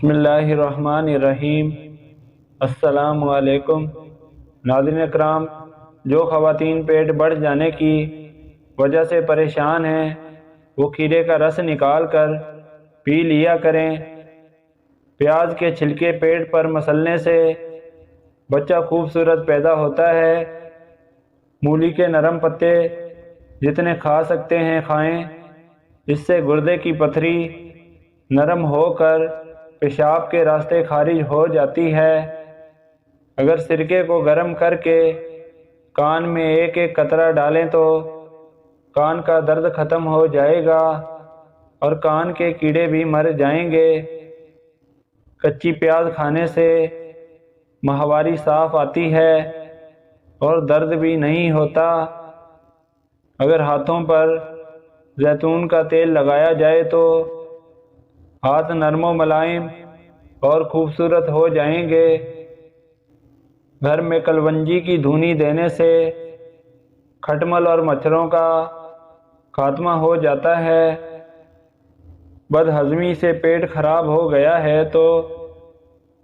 بسم اللہ الرحمن الرحیم۔ السلام علیکم ناظرین اکرام، جو خواتین پیٹ بڑھ جانے کی وجہ سے پریشان ہیں وہ کھیرے کا رس نکال کر پی لیا کریں۔ پیاز کے چھلکے پیٹ پر مسلنے سے بچہ خوبصورت پیدا ہوتا ہے۔ مولی کے نرم پتے جتنے کھا سکتے ہیں کھائیں، اس سے گردے کی پتھری نرم ہو کر پیشاب کے راستے خارج ہو جاتی ہے۔ اگر سرکے کو گرم کر کے کان میں ایک ایک قطرہ ڈالیں تو کان کا درد ختم ہو جائے گا اور کان کے کیڑے بھی مر جائیں گے۔ کچی پیاز کھانے سے ماہواری صاف آتی ہے اور درد بھی نہیں ہوتا۔ اگر ہاتھوں پر زیتون کا تیل لگایا جائے تو ہاتھ نرم و ملائم اور خوبصورت ہو جائیں گے۔ گھر میں کلونجی کی دھونی دینے سے کھٹمل اور مچھروں کا خاتمہ ہو جاتا ہے۔ بد ہضمی سے پیٹ خراب ہو گیا ہے تو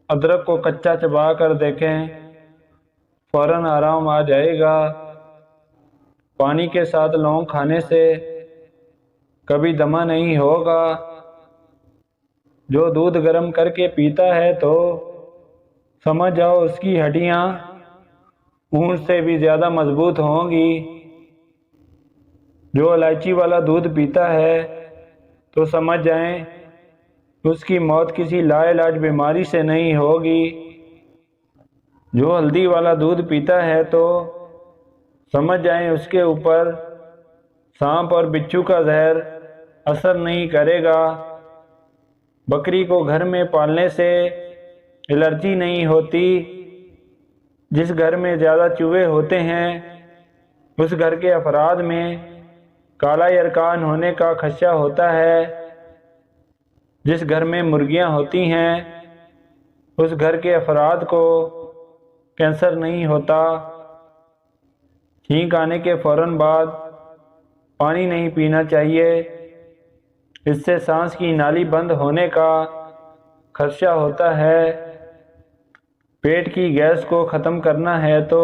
ادرک کو کچا چبا کر دیکھیں، فوراً آرام آ جائے گا۔ پانی کے ساتھ لونگ کھانے سے کبھی دمہ نہیں ہوگا۔ جو دودھ گرم کر کے پیتا ہے تو سمجھ جاؤ اس کی ہڈیاں اونٹ سے بھی زیادہ مضبوط ہوں گی۔ جو الائچی والا دودھ پیتا ہے تو سمجھ جائیں اس کی موت کسی لا علاج بیماری سے نہیں ہوگی۔ جو ہلدی والا دودھ پیتا ہے تو سمجھ جائیں اس کے اوپر سانپ اور بچھو کا زہر اثر نہیں کرے گا۔ بکری کو گھر میں پالنے سے الرجی نہیں ہوتی۔ جس گھر میں زیادہ چوہے ہوتے ہیں اس گھر کے افراد میں کالا یرقان ہونے کا خدشہ ہوتا ہے۔ جس گھر میں مرغیاں ہوتی ہیں اس گھر کے افراد کو کینسر نہیں ہوتا۔ چھینک آنے کے فوراً بعد پانی نہیں پینا چاہیے، اس سے سانس کی نالی بند ہونے کا خدشہ ہوتا ہے۔ پیٹ کی گیس کو ختم کرنا ہے تو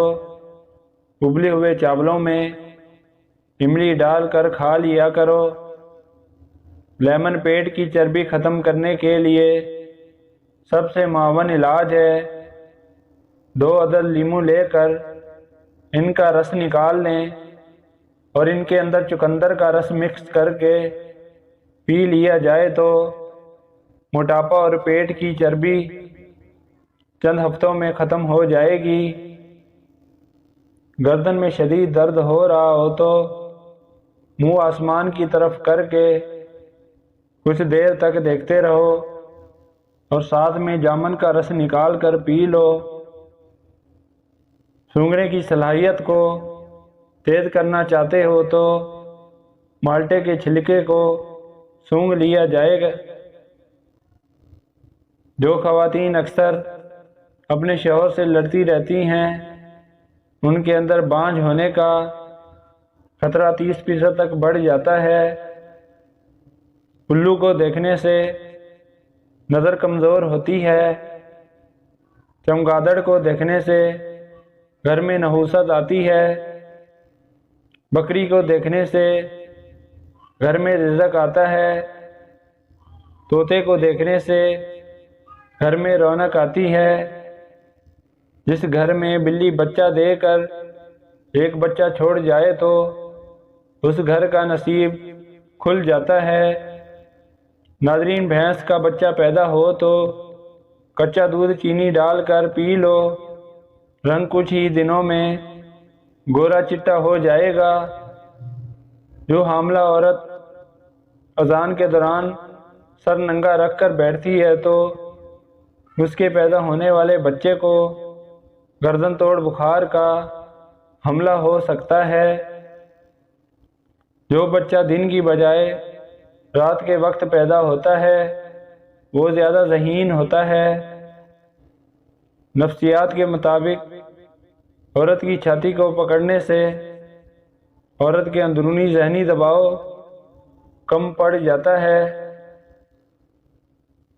ابلے ہوئے چاولوں میں املی ڈال کر کھا لیا کرو۔ لیمن پیٹ کی چربی ختم کرنے کے لیے سب سے معاون علاج ہے۔ 2 عدد لیموں لے کر ان کا رس نکال لیں اور ان کے اندر چقندر کا رس مکس کر کے پی لیا جائے تو موٹاپا اور پیٹ کی چربی چند ہفتوں میں ختم ہو جائے گی۔ گردن میں شدید درد ہو رہا ہو تو منہ آسمان کی طرف کر کے کچھ دیر تک دیکھتے رہو اور ساتھ میں جامن کا رس نکال کر پی لو۔ سونگھنے کی صلاحیت کو تیز کرنا چاہتے ہو تو مالٹے کے چھلکے کو سونگھ لیا جائے گا۔ جو خواتین اکثر اپنے شوہر سے لڑتی رہتی ہیں ان کے اندر بانجھ ہونے کا خطرہ 30% تک بڑھ جاتا ہے۔ الو کو دیکھنے سے نظر کمزور ہوتی ہے۔ چمگادڑ کو دیکھنے سے گھر میں نحوست آتی ہے۔ بکری کو دیکھنے سے گھر میں رزق آتا ہے۔ طوطے کو دیکھنے سے گھر میں رونق آتی ہے۔ جس گھر میں بلی بچہ دے کر ایک بچہ چھوڑ جائے تو اس گھر کا نصیب کھل جاتا ہے۔ ناظرین، بھینس کا بچہ پیدا ہو تو کچا دودھ چینی ڈال کر پی لو، رنگ کچھ ہی دنوں میں گورا چٹا ہو جائے گا۔ جو حاملہ عورت اذان کے دوران سر ننگا رکھ کر بیٹھتی ہے تو اس کے پیدا ہونے والے بچے کو گردن توڑ بخار کا حملہ ہو سکتا ہے۔ جو بچہ دن کی بجائے رات کے وقت پیدا ہوتا ہے وہ زیادہ ذہین ہوتا ہے۔ نفسیات کے مطابق عورت کی چھاتی کو پکڑنے سے عورت کے اندرونی ذہنی دباؤ کم پڑ جاتا ہے۔